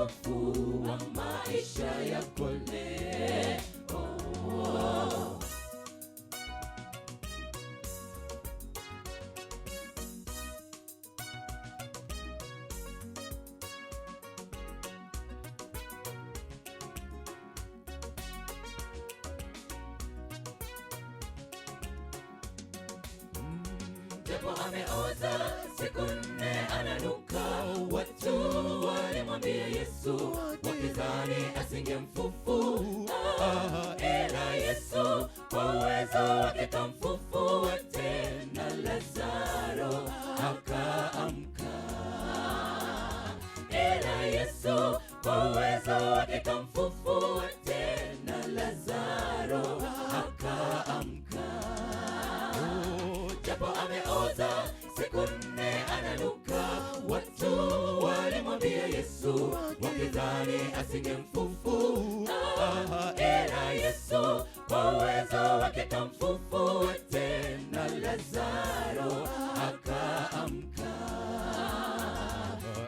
atafufua maisha yako leo. Japo ameoza siku 4 ananuka, watu walimwambia Yesu wakidhani asingemfufua, ila Yesu kwa uwezo wake kamfufua tena Lazaro akaamka. Ila Yesu kwa uwezo wake kamfufua tena Lazaro akaamka. Japo ameoza siku 4 ananuka, watu walimwambia Yesu wakidhani asingemfufua, ila Yesu kwa uwezo wake kamfufua tena Lazaro akaamka.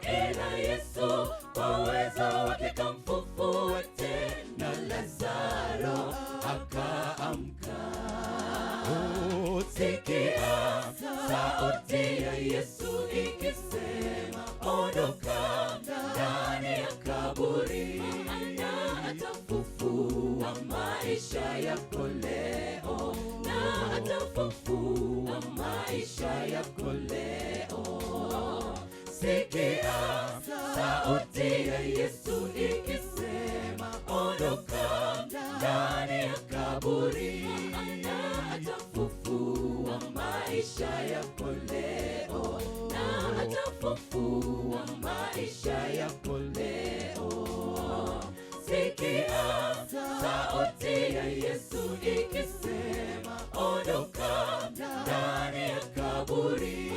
Ila Yesu kwa uwezo wake kamfufua tena Lazaro akaamka. Sikia sauti ya Yesu ikisema, ondoka ndani ya kaburi, na atafufua maisha yako leo, na atafufua maisha yako leo. Sikia sauti ya Yesu ikisema, ondoka ndani ya kaburi, na atafufua maisha yako leo, na atafufua maisha yako leo. Sikia sauti ya Yesu ikisema, ondoka ndani ya kaburi,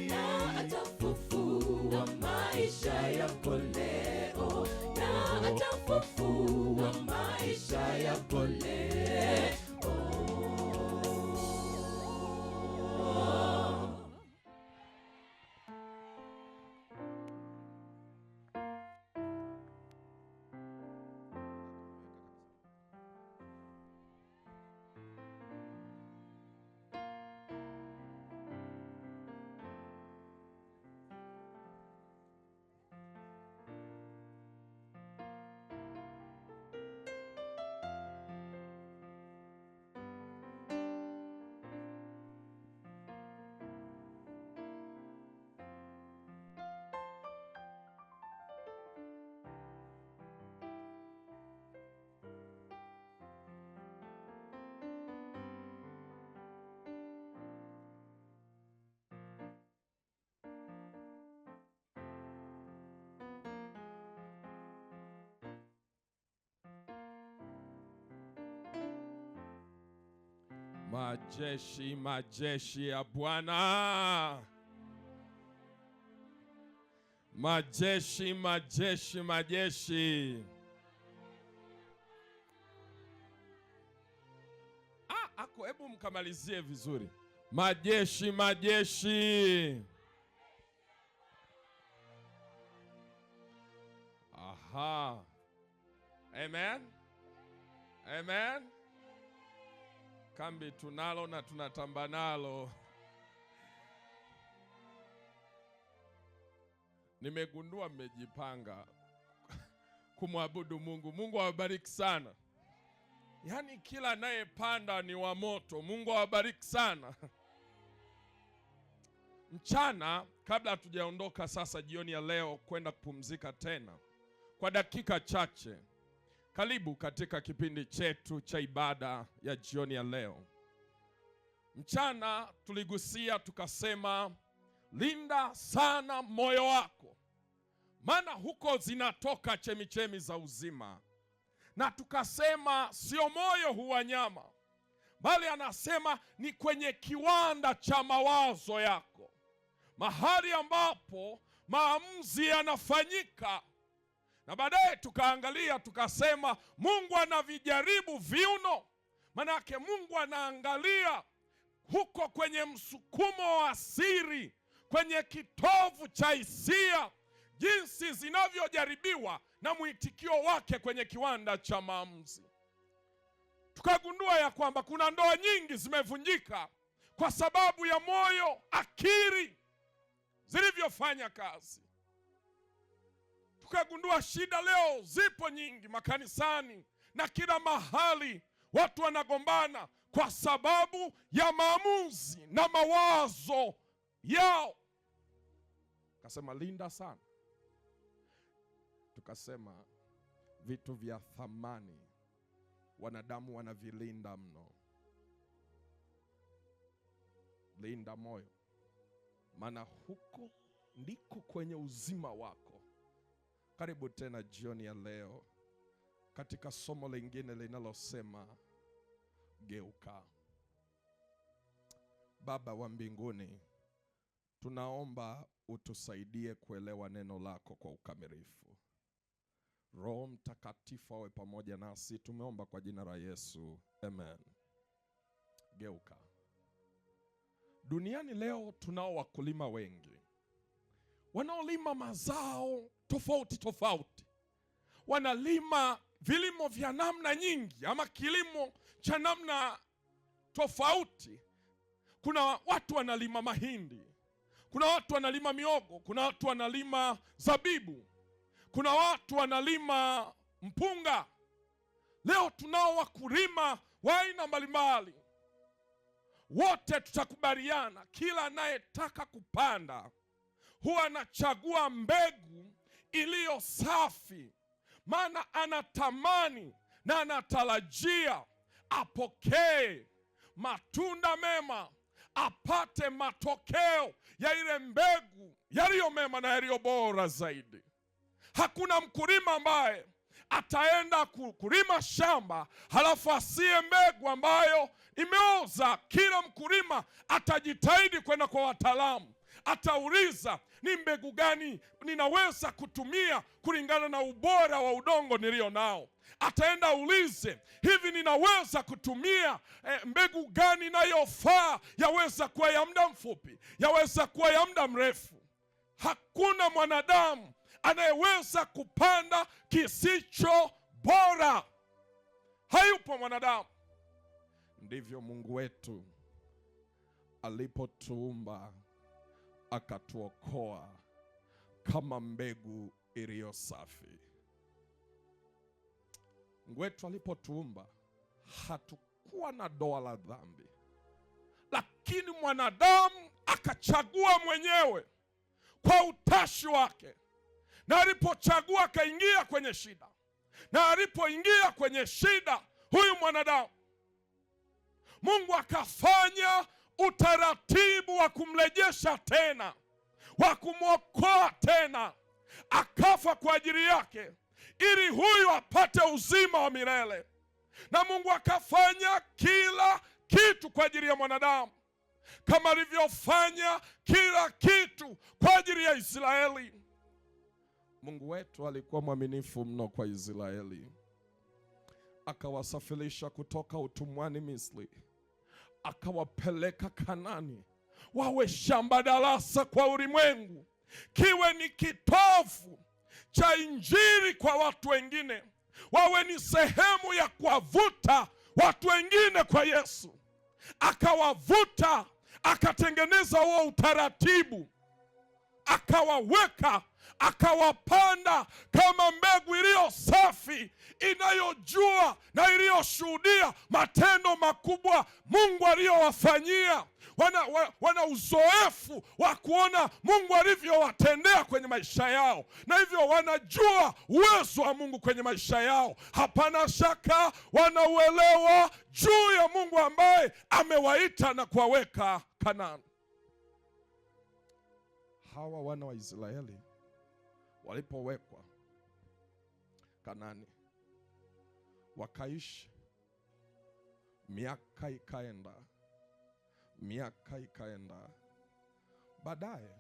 na atafufua maisha yako leo, na atafufua maisha yako leo. Majeshi, majeshi ya Bwana. Majeshi, majeshi, majeshi. Ako, hebu mkamalizie vizuri. Majeshi, majeshi. Aha. Amen. Amen. Kambi tunalo na tunatamba nalo. Nimegundua mmejipanga kumwabudu Mungu. Mungu awabariki sana. Yaani kila anayepanda ni wa moto. Mungu awabariki sana. Mchana kabla hatujaondoka sasa jioni ya leo kwenda kupumzika tena kwa dakika chache, karibu katika kipindi chetu cha ibada ya jioni ya leo. Mchana tuligusia tukasema, linda sana moyo wako, maana huko zinatoka chemichemi za uzima. Na tukasema sio moyo huwa nyama, bali anasema ni kwenye kiwanda cha mawazo yako, mahali ambapo maamuzi yanafanyika. Na baadaye tukaangalia tukasema, Mungu anavijaribu viuno. Manake Mungu anaangalia huko kwenye msukumo wa siri, kwenye kitovu cha hisia. jinsi zinavyojaribiwa na mwitikio wake kwenye kiwanda cha maamuzi. Tukagundua ya kwamba kuna ndoa nyingi zimevunjika kwa sababu ya moyo, akili zilivyofanya kazi. Tukagundua shida leo zipo nyingi makanisani na kila mahali, watu wanagombana kwa sababu ya maamuzi na mawazo yao. Tukasema linda sana. Tukasema vitu vya thamani wanadamu wanavilinda mno. Linda moyo, maana huko ndiko kwenye uzima wako. Karibu tena jioni ya leo katika somo lingine linalosema geuka. Baba wa mbinguni, tunaomba utusaidie kuelewa neno lako kwa ukamilifu. Roho Mtakatifu awe pamoja nasi, tumeomba kwa jina la Yesu, amen. Geuka. Duniani leo tunao wakulima wengi wanaolima mazao tofauti tofauti. Wanalima vilimo vya namna nyingi, ama kilimo cha namna tofauti. Kuna watu wanalima mahindi, kuna watu wanalima miogo, kuna watu wanalima zabibu, kuna watu wanalima mpunga. Leo tunao wakulima wa aina mbalimbali. Wote tutakubaliana, kila anayetaka kupanda huwa anachagua mbegu iliyo safi, maana anatamani na anatarajia apokee matunda mema, apate matokeo ya ile mbegu yaliyo mema na yaliyo bora zaidi. Hakuna mkulima ambaye ataenda kulima shamba halafu asiye mbegu ambayo imeoza. Kila mkulima atajitahidi kwenda kwa wataalamu, atauliza ni mbegu gani ninaweza kutumia kulingana na ubora wa udongo nilio nao. Ataenda ulize, hivi ninaweza kutumia mbegu gani inayofaa, yaweza kuwa ya muda mfupi, yaweza kuwa ya muda mrefu. Hakuna mwanadamu anayeweza kupanda kisicho bora. Hayupo mwanadamu. Ndivyo Mungu wetu alipotuumba akatuokoa kama mbegu iliyo safi. Mungu wetu alipotuumba hatukuwa na doa la dhambi, lakini mwanadamu akachagua mwenyewe kwa utashi wake, na alipochagua akaingia kwenye shida, na alipoingia kwenye shida huyu mwanadamu, Mungu akafanya utaratibu wa kumrejesha tena, wa kumwokoa tena. Akafa kwa ajili yake ili huyu apate uzima wa milele. Na Mungu akafanya kila kitu kwa ajili ya mwanadamu, kama alivyofanya kila kitu kwa ajili ya Israeli. Mungu wetu alikuwa mwaminifu mno kwa Israeli. Akawasafirisha kutoka utumwani Misri, akawapeleka Kanani, wawe shamba darasa kwa ulimwengu, kiwe ni kitovu cha injili kwa watu wengine, wawe ni sehemu ya kuwavuta watu wengine kwa Yesu. Akawavuta, akatengeneza huo utaratibu, akawaweka, akawapanda kama mbegu iliyo safi, inayojua na iliyoshuhudia matendo makubwa Mungu aliyowafanyia. Wana uzoefu wa kuona Mungu alivyowatendea kwenye maisha yao, na hivyo wanajua uwezo wa Mungu kwenye maisha yao. Hapana shaka wanauelewa juu ya Mungu ambaye amewaita na kuwaweka Kanaani. Hawa wana wa Israeli walipowekwa Kanaani, wakaishi, miaka ikaenda, baadaye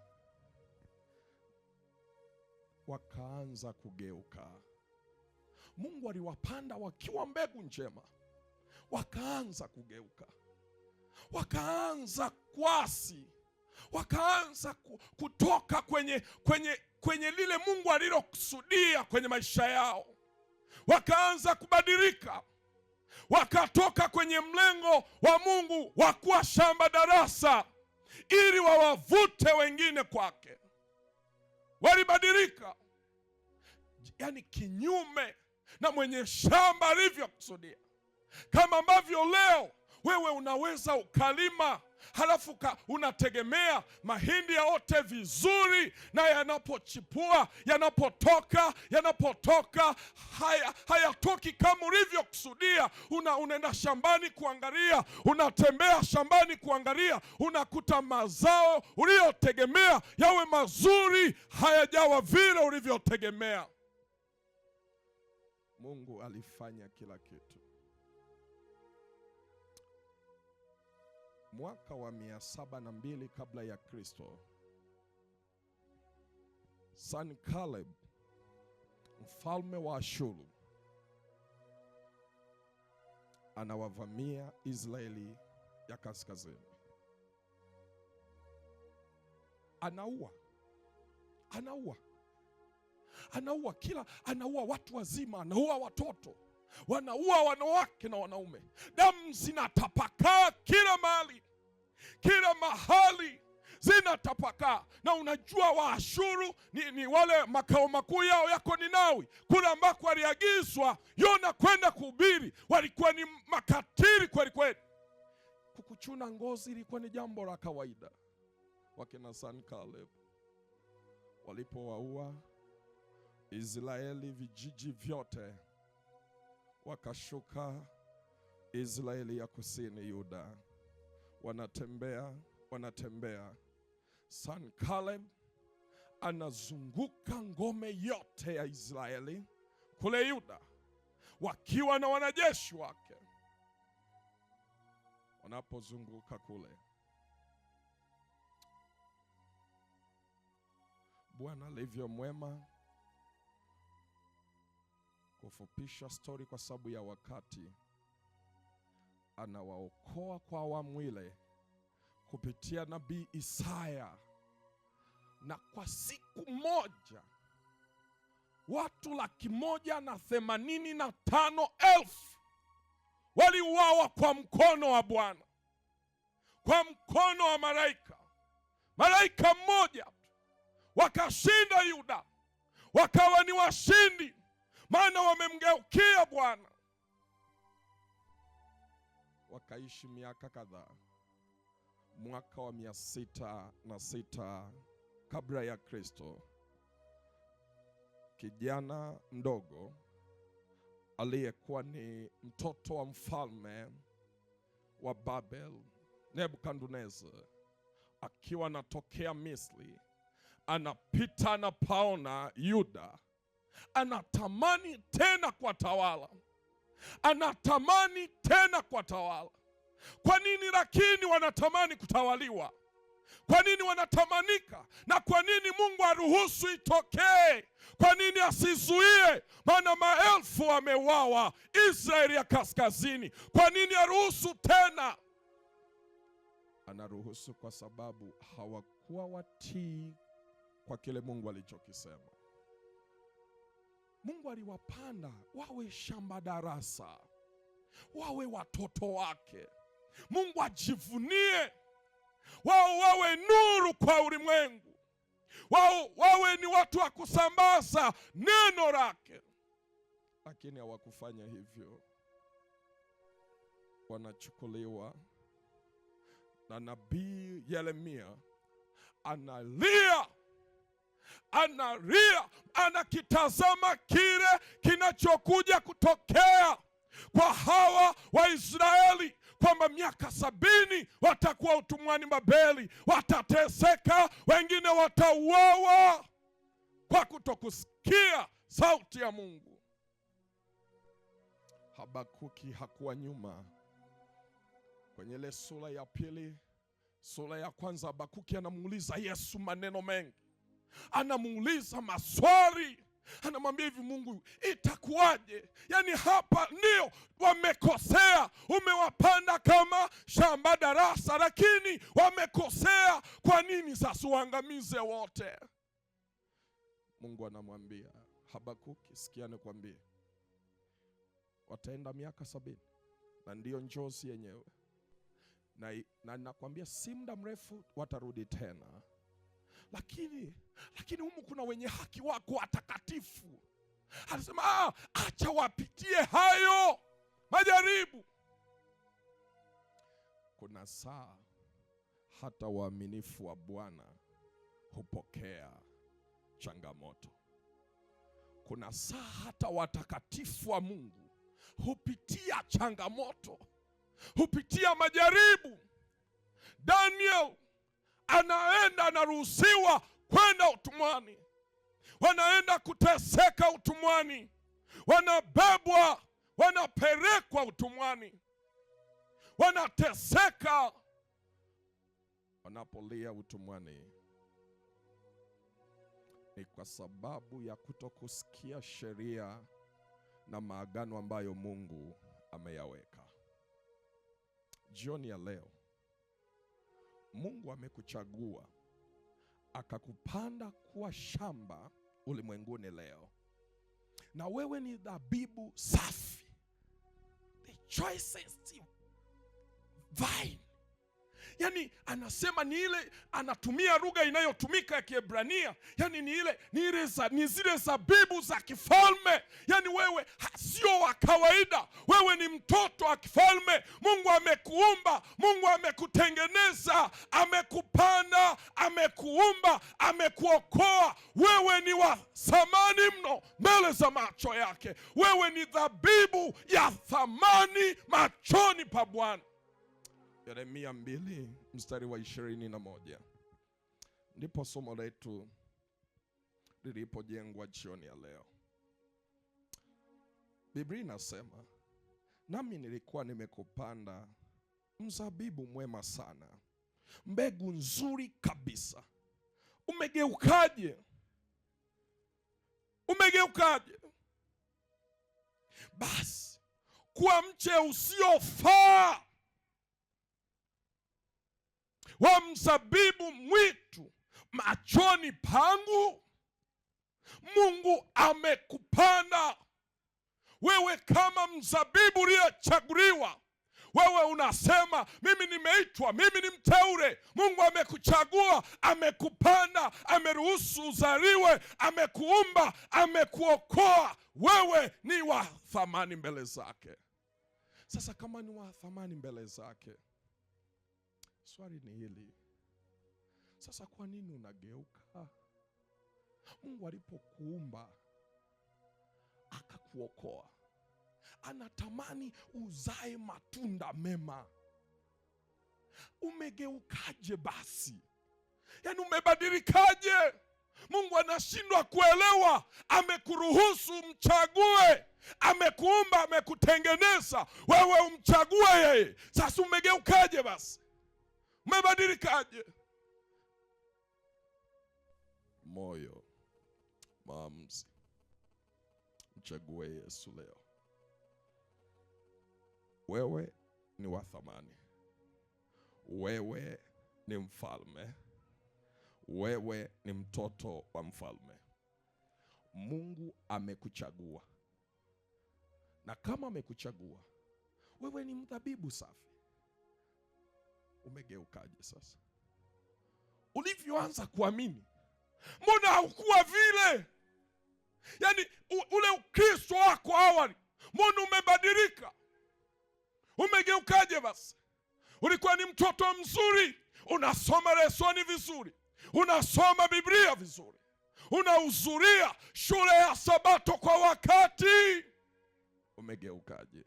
wakaanza kugeuka. Mungu aliwapanda wakiwa mbegu njema, wakaanza kugeuka, wakaanza kuasi, wakaanza kutoka kwenye lile Mungu alilokusudia kwenye maisha yao, wakaanza kubadilika, wakatoka kwenye mlengo wa Mungu wa kuwa shamba darasa ili wawavute wengine kwake. Walibadilika, yani kinyume na mwenye shamba alivyokusudia. Kama ambavyo leo wewe unaweza ukalima halafu unategemea mahindi yaote vizuri, na yanapochipua, yanapotoka hayatoki kama ulivyokusudia. Unaenda shambani kuangalia, unatembea shambani kuangalia, unakuta mazao uliyotegemea yawe mazuri hayajawa vile ulivyotegemea. Mungu alifanya kila kitu. Mwaka wa 702 kabla ya Kristo, Sanballat mfalme wa Ashuru anawavamia Israeli ya kaskazini. Anaua watu wazima, anaua watoto, wanaua wanawake na wanaume. Damu zinatapakaa kila mahali zinatapakaa. Na unajua Waashuru ni wale makao makuu yao yako Ninawi, kule ambako aliagizwa Yona kwenda kuhubiri. Walikuwa ni makatili kweli kweli. Kukuchuna ngozi ilikuwa ni jambo la kawaida. Wakina Sanballat walipowaua Israeli vijiji vyote, wakashuka Israeli ya kusini Yuda, wanatembea. Sanballat anazunguka ngome yote ya Israeli kule Yuda, wakiwa na wanajeshi wake. Wanapozunguka kule, Bwana alivyo mwema. Kufupisha stori kwa sababu ya wakati, anawaokoa kwa awamu ile kupitia nabii Isaya, na kwa siku moja watu 185,000 waliuawa kwa mkono wa Bwana, kwa mkono wa malaika mmoja tu. Wakashinda Yuda, wakawa ni washindi, maana wamemgeukia Bwana. Wakaishi miaka kadhaa. Mwaka wa 606 kabla ya Kristo, kijana mdogo aliyekuwa ni mtoto wa mfalme wa Babel, Nebukadnezar, akiwa anatokea Misri, anapita anapaona Yuda, anatamani tena kuwatawala. Kwa nini lakini wanatamani kutawaliwa? Kwa nini wanatamanika? Na kwa nini Mungu aruhusu itokee? Kwa nini asizuie? Maana maelfu wameuawa Israeli ya kaskazini. Kwa nini aruhusu tena? Anaruhusu kwa sababu hawakuwa watii kwa kile Mungu alichokisema. Mungu aliwapanda wawe shamba darasa, wawe watoto wake. Mungu ajivunie wao, wawe nuru kwa ulimwengu, wawe ni watu wa kusambaza neno lake. Lakini hawakufanya hivyo. Wanachukuliwa na nabii Yeremia, analia, anakitazama kile kinachokuja kutokea kwa hawa Waisraeli, kwamba miaka 70 watakuwa utumwani Babeli, watateseka, wengine watauawa kwa kutokusikia sauti ya Mungu. Habakuki hakuwa nyuma. Kwenye ile sura ya pili, sura ya kwanza, Habakuki anamuuliza Yesu maneno mengi, anamuuliza maswali Anamwambia hivi, Mungu itakuwaje? Yaani hapa ndio wamekosea, umewapanda kama shamba darasa, lakini wamekosea. Kwa nini sasa uangamize wote? Mungu anamwambia Habakuki, sikia nikwambie, wataenda miaka 70 na ndiyo njozi yenyewe, na nakwambia si muda mrefu watarudi tena. Lakini humu kuna wenye haki wako watakatifu. Anasema acha wapitie hayo majaribu. Kuna saa hata waaminifu wa Bwana hupokea changamoto. Kuna saa hata watakatifu wa Mungu hupitia changamoto, hupitia majaribu. Daniel anaruhusiwa kwenda utumwani, wanaenda kuteseka utumwani, wanabebwa, wanapelekwa utumwani, wanateseka. Wanapolia utumwani ni kwa sababu ya kutokusikia sheria na maagano ambayo Mungu ameyaweka. Jioni ya leo Mungu amekuchagua akakupanda kuwa shamba ulimwenguni leo, na wewe ni dhabibu safi, the choicest vine. Yani anasema ni ile, anatumia lugha inayotumika ya Kiebrania, yani ni zile zabibu za kifalme. Yani wewe sio wa kawaida, wewe ni mtoto wa kifalme. Mungu amekuumba, Mungu amekutengeneza, amekupanda, amekuumba, amekuokoa. Wewe ni wa thamani mno mbele za macho yake. Wewe ni dhabibu ya thamani machoni pa Bwana. Yeremia 2 mstari wa 21 ndipo somo letu lilipojengwa jioni ya leo. Biblia inasema, nami nilikuwa nimekupanda mzabibu mwema sana, mbegu nzuri kabisa. Umegeukaje? Umegeukaje? Basi kuwa mche usiofaa wa mzabibu mwitu machoni pangu. Mungu amekupanda wewe kama mzabibu uliochaguliwa. Wewe unasema mimi nimeitwa, mimi ni mteule. Mungu amekuchagua, amekupanda, ameruhusu uzaliwe, amekuumba, amekuokoa. Wewe ni wa thamani mbele zake. Sasa kama ni wa thamani mbele zake, swali ni hili. Sasa kwa nini unageuka? Mungu alipokuumba akakuokoa, anatamani uzae matunda mema. Umegeukaje basi? Yaani umebadilikaje? Mungu anashindwa kuelewa. Amekuruhusu mchague, amekuumba, amekutengeneza wewe umchague yeye. Sasa umegeukaje basi? Umebadilikaje? Moyo, maamuzi, mchague Yesu leo. Wewe ni wa thamani. Wewe ni mfalme. Wewe ni mtoto wa mfalme. Mungu amekuchagua, na kama amekuchagua, wewe ni mzabibu safi. Umegeukaje sasa? Ulivyoanza kuamini, mbona haukuwa vile? Yaani ule Ukristo wako awali, mbona umebadilika? Umegeukaje basi? Ulikuwa ni mtoto mzuri, unasoma lesoni vizuri, unasoma Biblia vizuri, unahudhuria shule ya Sabato kwa wakati. Umegeukaje?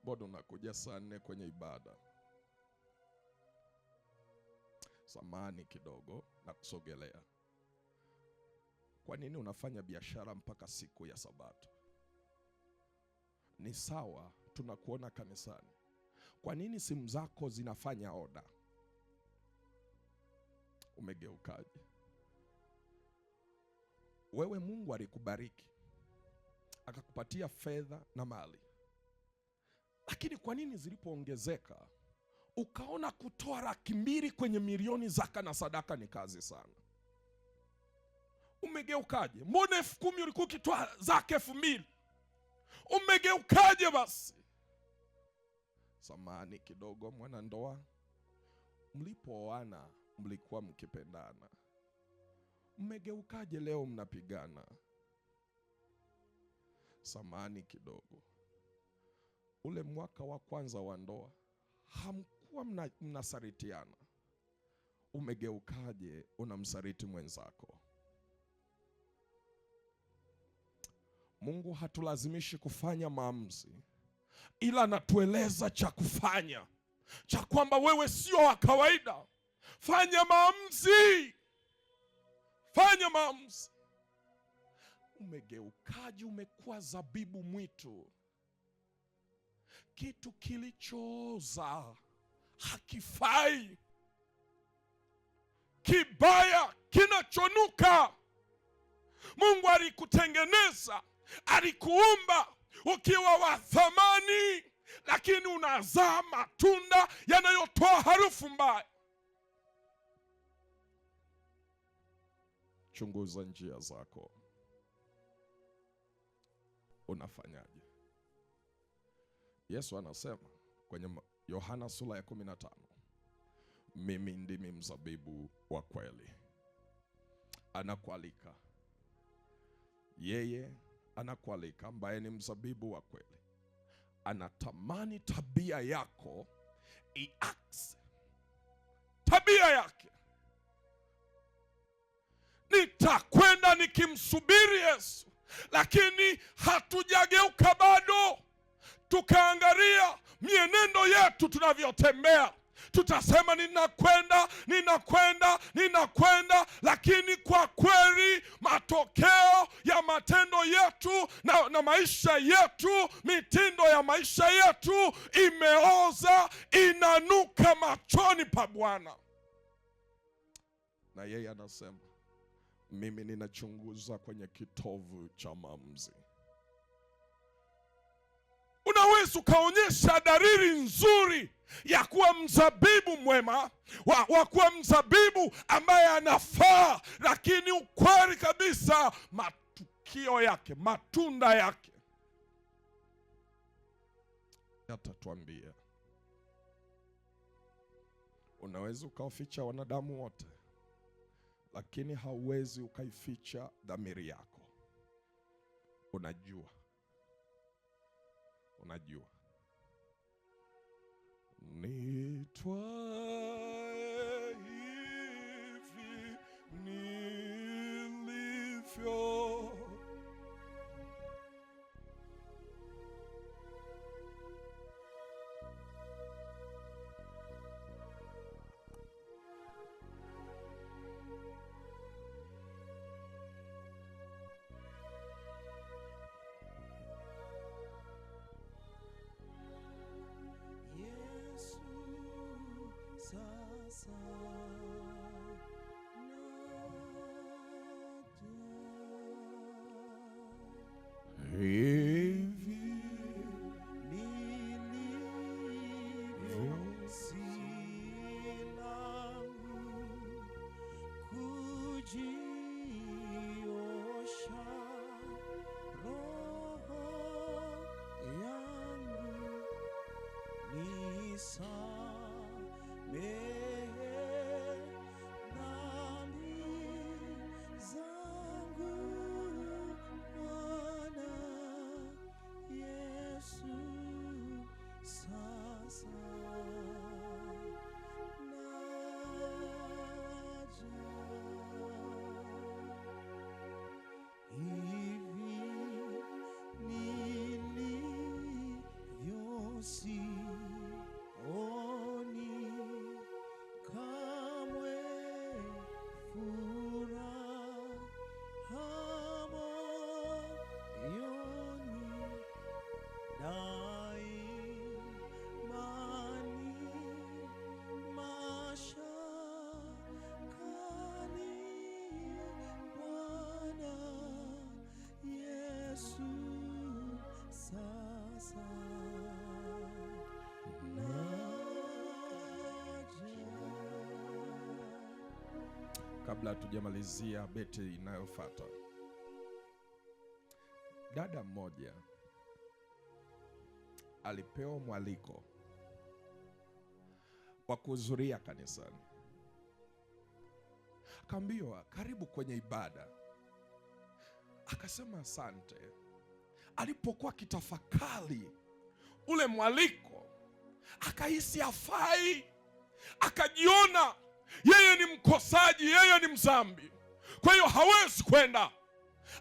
Bado unakuja saa 4 kwenye ibada. Samani kidogo na kusogelea. Kwa nini unafanya biashara mpaka siku ya Sabato? Ni sawa, tunakuona kanisani. Kwa nini simu zako zinafanya oda? Umegeukaje? wewe Mungu alikubariki, akakupatia fedha na mali, lakini kwa nini zilipoongezeka ukaona kutoa 200,000 kwenye milioni zaka na sadaka ni kazi sana? Umegeukaje? Mbona 10,000 ulikuwa ukitoa zaka 2,000? Umegeukaje basi? Samani kidogo, mwana ndoa, mlipooana mlikuwa mkipendana. Mmegeukaje leo mnapigana? Samani kidogo, ule mwaka wa kwanza wa ndoa hamkuwa mnasaritiana. Umegeukaje unamsariti mwenzako? Mungu hatulazimishi kufanya maamuzi, ila anatueleza cha kufanya, cha kwamba wewe sio wa kawaida. Fanya maamuzi, fanya maamuzi. Umegeukaje? Umekuwa zabibu mwitu, kitu kilichooza, hakifai, kibaya, kinachonuka. Mungu alikutengeneza, alikuumba ukiwa wa thamani, lakini unazaa matunda yanayotoa harufu mbaya. Chunguza njia zako. Unafanyaje? Yesu anasema kwenye Yohana sura ya 15, mimi ndimi mzabibu wa kweli. Anakualika, yeye anakualika ambaye ni mzabibu wa kweli. Anatamani tabia yako iaksi tabia yake. Nitakwenda nikimsubiri Yesu, lakini hatujageuka bado. Tukaangalia mienendo yetu tunavyotembea, tutasema ninakwenda, ninakwenda, ninakwenda, lakini kwa kweli matokeo ya matendo yetu na maisha yetu, mitindo ya maisha yetu imeoza, inanuka machoni pa Bwana. Na yeye anasema, mimi ninachunguza kwenye kitovu cha maamuzi. Unaweza ukaonyesha dalili nzuri ya kuwa mzabibu mwema, wa kuwa mzabibu ambaye anafaa, lakini ukweli kabisa matukio yake, matunda yake yatatuambia. Unaweza ukawaficha wanadamu wote, lakini hauwezi ukaificha dhamiri yako. Unajua nitwae hivi nilivyo, Yesu kabla hatujamalizia beti inayofuata. Dada mmoja alipewa mwaliko wa kuhudhuria kanisani. Akaambiwa karibu kwenye ibada. Akasema asante. Alipokuwa kitafakari ule mwaliko, akahisi hafai, akajiona yeye ni mkosaji, yeye ni mzambi, kwa hiyo hawezi kwenda.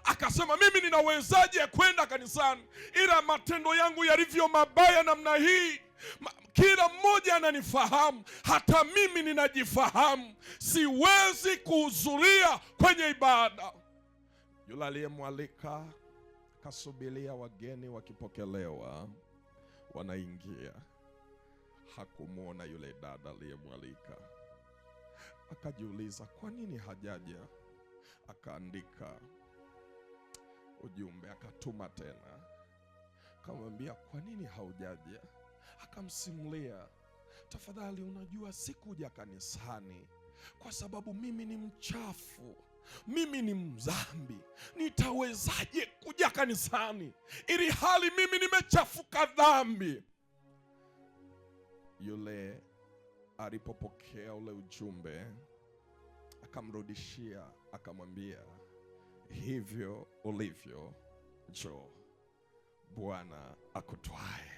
Akasema mimi ninawezaje kwenda kanisani, ila matendo yangu yalivyo mabaya namna hii, kila mmoja ananifahamu, hata mimi ninajifahamu, siwezi kuhudhuria kwenye ibada. Yule aliyemwalika kasubiria wageni wakipokelewa, wanaingia. Hakumuona yule dada aliyemwalika. Akajiuliza kwa nini hajaja. Akaandika ujumbe, akatuma tena, akamwambia kwa nini haujaja. Akamsimulia, tafadhali, unajua sikuja kanisani kwa sababu mimi ni mchafu, mimi ni mzambi, nitawezaje kuja kanisani ili hali mimi nimechafuka dhambi. Yule alipopokea ule ujumbe akamrudishia, akamwambia hivyo ulivyo, njoo, Bwana akutwae.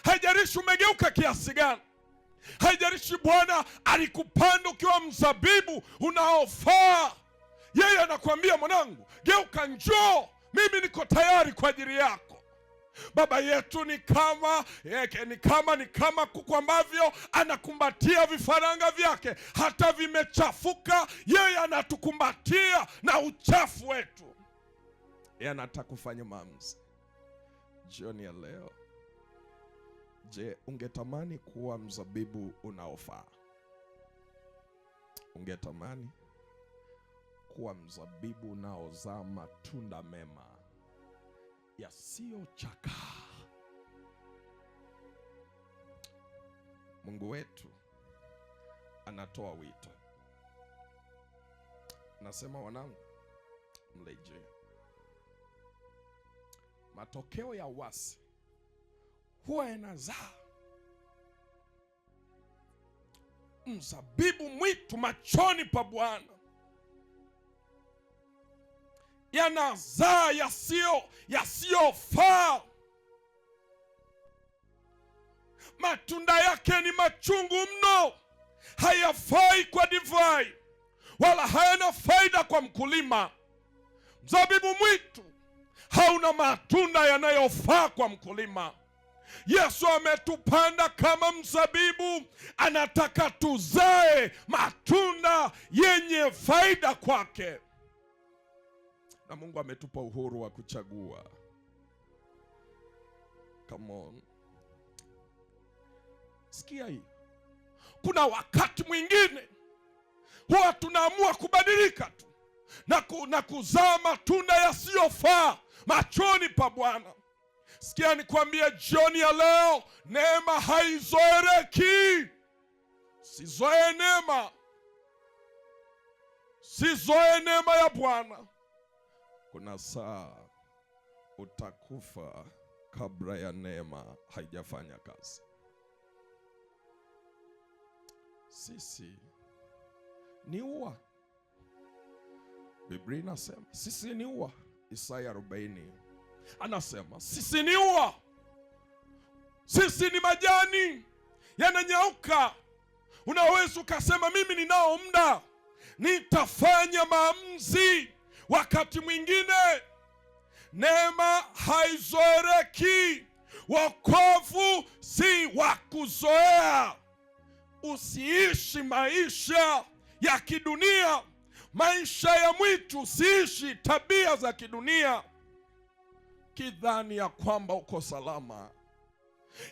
Haijalishi umegeuka kiasi gani, haijalishi Bwana alikupanda ukiwa mzabibu unaofaa, yeye anakuambia mwanangu, geuka, njoo, mimi niko tayari kwa ajili yako. Baba yetu ni kama kuku ambavyo anakumbatia vifaranga vyake, hata vimechafuka yeye anatukumbatia na uchafu wetu. Yeye anataka kufanya maamuzi jioni ya leo. Je, ungetamani kuwa mzabibu unaofaa? Ungetamani kuwa mzabibu unaozaa matunda mema yasiyochakaa? Mungu wetu anatoa wito, nasema wanangu, mrejee. Matokeo ya uasi huwa yanazaa mzabibu mwitu machoni pa Bwana, yanazaa yasiyofaa. Matunda yake ni machungu mno, hayafai kwa divai wala hayana faida kwa mkulima. Mzabibu mwitu hauna matunda yanayofaa kwa mkulima. Yesu ametupanda kama mzabibu, anataka tuzae matunda yenye faida kwake. Na Mungu ametupa uhuru wa kuchagua. Come on. Sikia hii. Kuna wakati mwingine huwa tunaamua kubadilika tu na kuzaa matunda yasiyofaa machoni pa Bwana. Sikia nikwambie jioni ya leo, neema haizoeleki. Sizoe neema ya Bwana. Kuna saa utakufa kabla ya neema haijafanya kazi. Sisi ni ua. Biblia inasema sisi ni ua. Isaya 40 anasema sisi ni ua, sisi ni majani yananyauka. Unaweza ukasema mimi ninao muda, nitafanya maamuzi wakati mwingine. Neema haizoeleki. Wokovu si wa kuzoea. Usiishi maisha ya kidunia, maisha ya mwitu. Usiishi tabia za kidunia kidhani ya kwamba uko salama.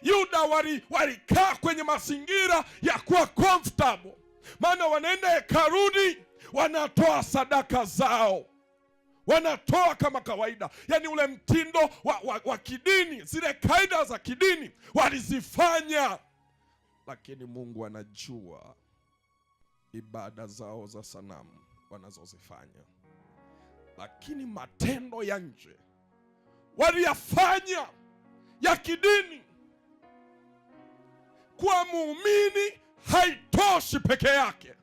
Yuda walikaa kwenye mazingira ya kuwa comfortable, maana wanaenda hekaluni, wanatoa sadaka zao, wanatoa kama kawaida. Yani ule mtindo wa kidini, zile kaida za kidini walizifanya. Lakini Mungu anajua ibada zao za sanamu wanazozifanya, lakini matendo ya nje waliyafanya ya kidini. Kwa muumini haitoshi peke yake,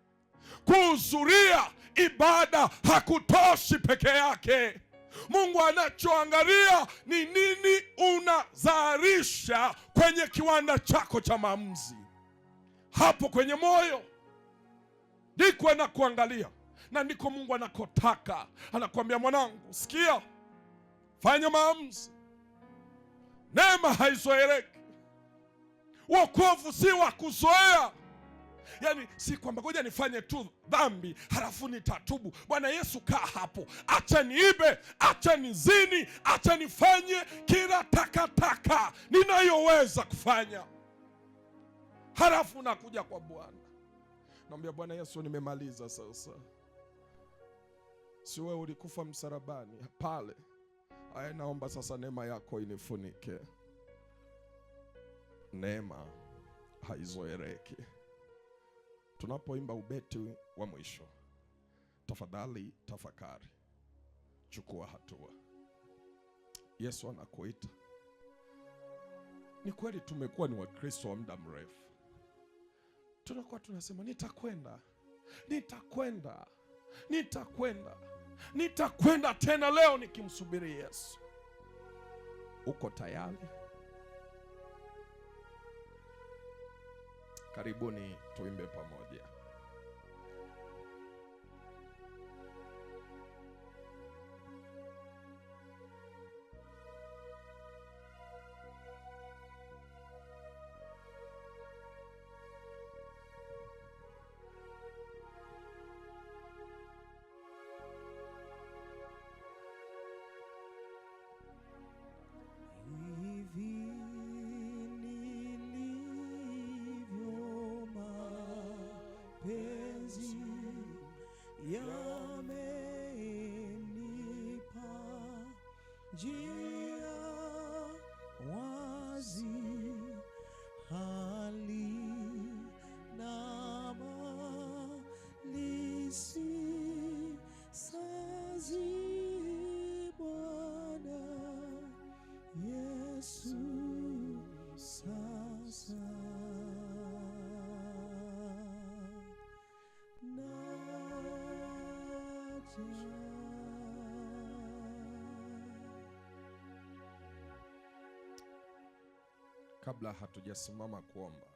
kuhudhuria ibada hakutoshi peke yake. Mungu anachoangalia ni nini unazalisha kwenye kiwanda chako cha maamuzi. Hapo kwenye moyo ndiko anakuangalia, na ndiko Mungu anakotaka. Anakuambia, mwanangu, sikia, fanya maamuzi. Neema haizoeleki. Wokovu si wa kuzoea. Yaani si kwamba ngoja nifanye tu dhambi halafu nitatubu. Bwana Yesu, kaa hapo, acha niibe, acha nizini, acha nifanye kila takataka ninayoweza kufanya, halafu nakuja kwa Bwana naambia, Bwana Yesu, nimemaliza sasa. Si wewe ulikufa msalabani pale? Aya, naomba sasa neema yako inifunike. Neema haizoeleki. Tunapoimba ubeti wa mwisho, tafadhali tafakari, chukua hatua. Yesu anakuita. Ni kweli tumekuwa ni Wakristo wa muda mrefu, tunakuwa tunasema nitakwenda, nitakwenda, nitakwenda, nitakwenda tena leo nikimsubiri Yesu. Uko tayari? Karibuni tuimbe pamoja. Yamenipa njia wazi, hali na mali sazi. Bwana Yesu sasa Kabla hatujasimama kuomba,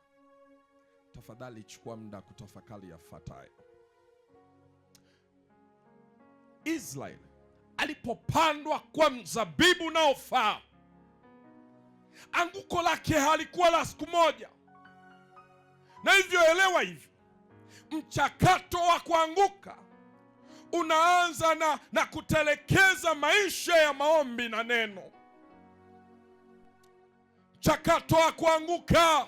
tafadhali chukua muda kutafakari yafuatayo. Israeli alipopandwa kwa mzabibu unaofaa, anguko lake halikuwa la siku moja. Na hivyo elewa hivi, mchakato wa kuanguka unaanza na kutelekeza maisha ya maombi na neno. Mchakato wa kuanguka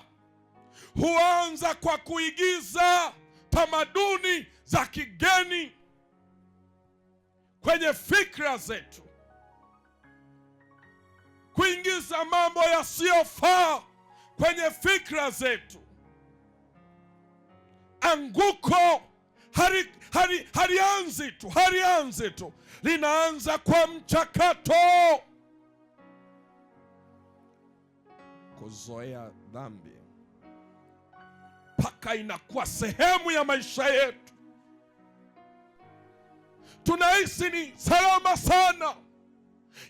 huanza kwa kuigiza tamaduni za kigeni kwenye fikra zetu, kuingiza mambo yasiyofaa kwenye fikra zetu. Anguko halianzi tu, linaanza kwa mchakato. Kuzoea dhambi mpaka inakuwa sehemu ya maisha yetu. Tunahisi ni salama sana,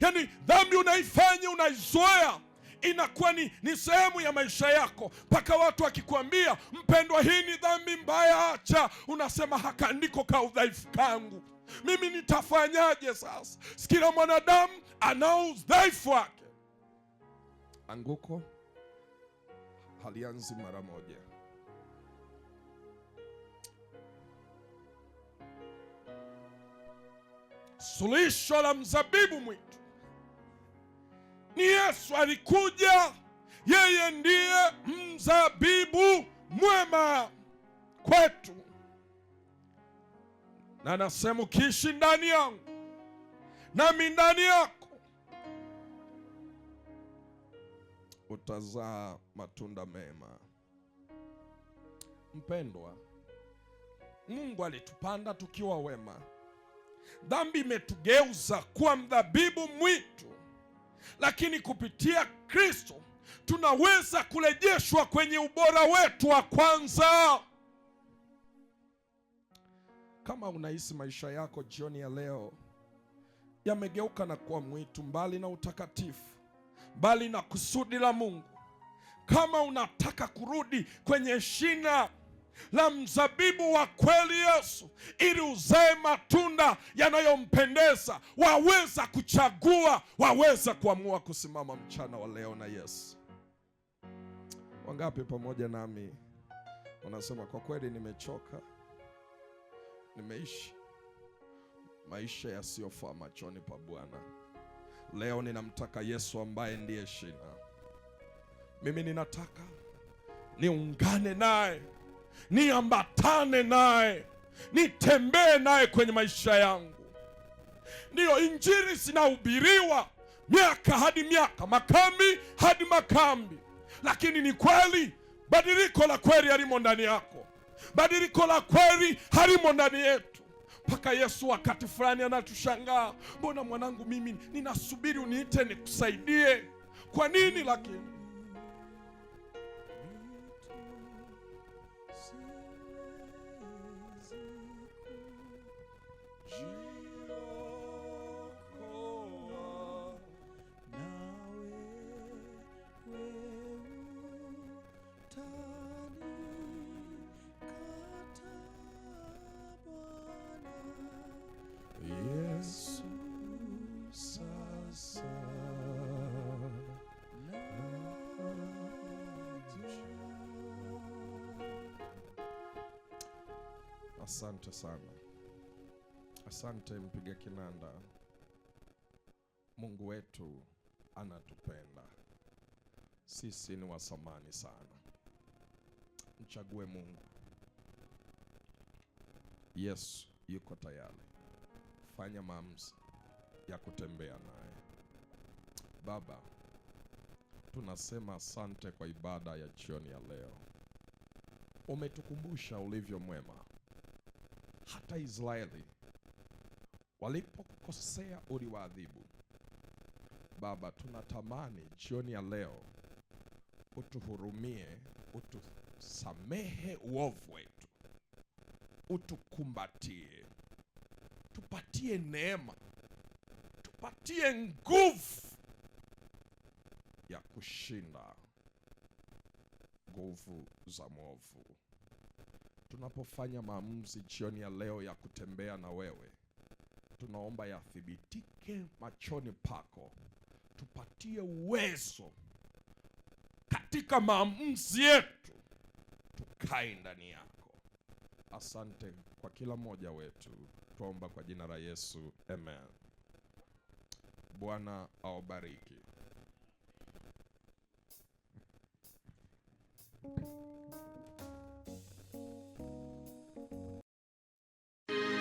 yaani dhambi unaifanya, unaizoea, inakuwa ni sehemu ya maisha yako, mpaka watu wakikwambia, mpendwa, hii ni dhambi mbaya, acha, unasema haka ndiko ka udhaifu kangu, mimi nitafanyaje sasa? Kila mwanadamu anao udhaifu wake. Anguko halianzi mara moja. Suluhisho la mzabibu mwitu ni Yesu. Alikuja, yeye ndiye mzabibu mwema kwetu, na anasema ukiishi ndani yangu nami ndani yako, utazaa matunda mema. Mpendwa, Mungu alitupanda tukiwa wema. Dhambi imetugeuza kuwa mzabibu mwitu, lakini kupitia Kristo tunaweza kurejeshwa kwenye ubora wetu wa kwanza. Kama unahisi maisha yako jioni ya leo yamegeuka na kuwa mwitu, mbali na utakatifu, mbali na kusudi la Mungu, kama unataka kurudi kwenye shina la mzabibu wa kweli Yesu, ili uzae matunda yanayompendeza, waweza kuchagua, waweza kuamua kusimama mchana wa leo na Yesu. Wangapi pamoja nami wanasema, kwa kweli nimechoka, nimeishi maisha yasiyofaa machoni pa Bwana. Leo ninamtaka Yesu ambaye ndiye shina. Mimi ninataka niungane naye, niambatane naye, nitembee naye kwenye maisha yangu. Ndiyo, injili zinahubiriwa miaka hadi miaka, makambi hadi makambi, lakini ni kweli, badiliko la kweli halimo ndani yako. Badiliko la kweli halimo ndani yetu. Mpaka Yesu wakati fulani anatushangaa, mbona mwanangu mimi ninasubiri uniite nikusaidie? Kwa nini lakini? Yesu sasa asante sana. Asante mpiga kinanda. Mungu wetu anatupenda. Sisi ni wa thamani sana. Mchague Mungu. Yesu yuko tayari. Fanya maamuzi ya kutembea naye. Baba, tunasema asante kwa ibada ya jioni ya leo. Umetukumbusha ulivyo mwema. Hata Israeli walipokosea uliwaadhibu. Baba, tunatamani jioni ya leo utuhurumie, utusamehe uovu wetu, utukumbatie, tupatie neema, tupatie nguvu ya kushinda nguvu za mwovu. Tunapofanya maamuzi jioni ya leo ya kutembea na wewe, tunaomba yathibitike machoni pako. Tupatie uwezo katika maamuzi yetu, tukae ndani yako. Asante kwa kila mmoja wetu. Tuomba kwa jina la Yesu, amen. Bwana awabariki.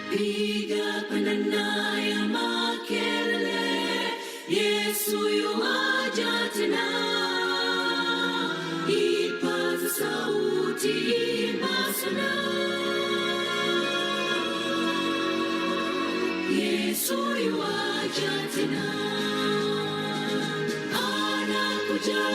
Piga pandana ya makelele, Yesu yuaja tena. Ipaza sauti, imba sana. Yesu yuaja tena, anakuja.